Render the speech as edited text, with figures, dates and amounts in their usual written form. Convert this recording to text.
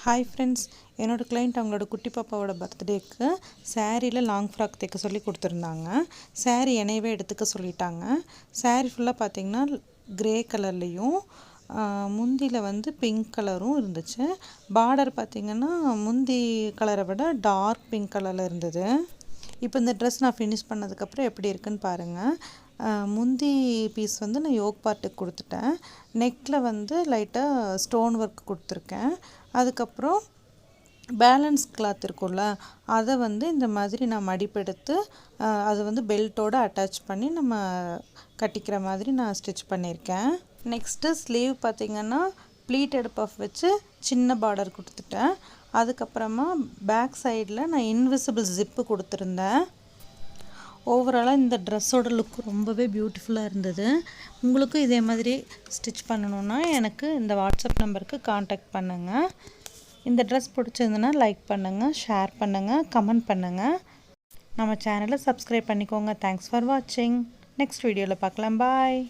Hi friends, என்னோட client அவங்களோட குட்டி பாப்பாவோட பர்த்டேக்கு சாரியில் லாங் ஃப்ராக் தைக்க சொல்லி கொடுத்துருந்தாங்க. சாரீ என்னையவே எடுத்துக்க சொல்லிட்டாங்க. சாரீ ஃபுல்லாக பார்த்திங்கன்னா க்ரே கலர்லேயும் முந்தியில் வந்து பிங்க் கலரும் இருந்துச்சு. பார்டர் பார்த்திங்கன்னா முந்தி கலரை விட டார்க் பிங்க் கலரில் இருந்தது. இப்போ இந்த ட்ரெஸ் நான் ஃபினிஷ் பண்ணதுக்கப்புறம் எப்படி இருக்குன்னு பாருங்கள். முந்தி பீஸ் வந்து நான் யோக் பார்ட்டுக்கு கொடுத்துட்டேன். நெக்கில் வந்து லைட்டாக ஸ்டோன் ஒர்க் கொடுத்துருக்கேன். அதுக்கப்புறம் பேலன்ஸ் கிளாத் இருக்கும்ல, அதை வந்து இந்த மாதிரி நான் மடிப்பெடுத்து அதை வந்து பெல்ட்டோடு அட்டாச் பண்ணி நம்ம கட்டிக்கிற மாதிரி நான் ஸ்டிச் பண்ணியிருக்கேன். நெக்ஸ்ட்டு ஸ்லீவ் பார்த்திங்கன்னா ப்ளீட்டட் பஃப் வச்சு சின்ன பார்டர் கொடுத்துட்டேன். அதுக்கப்புறமா பேக் சைடில் நான் இன்விசிபிள் ஜிப்பு கொடுத்துருந்தேன். ஓவராலாக இந்த ட்ரெஸ்ஸோட லுக் ரொம்பவே பியூட்டிஃபுல்லாக இருந்தது. உங்களுக்கும் இதே மாதிரி ஸ்டிச் பண்ணணுன்னா எனக்கு இந்த வாட்ஸ்அப் நம்பருக்கு காண்டாக்ட் பண்ணுங்கள். இந்த ட்ரெஸ் பிடிச்சிருந்துன்னா லைக் பண்ணுங்கள், ஷேர் பண்ணுங்கள், கமெண்ட் பண்ணுங்கள். நம்ம சேனலை சப்ஸ்கிரைப் பண்ணிக்கோங்க. தேங்க்ஸ் ஃபார் வாட்சிங். நெக்ஸ்ட் வீடியோவில் பார்க்கலாம். பாய்.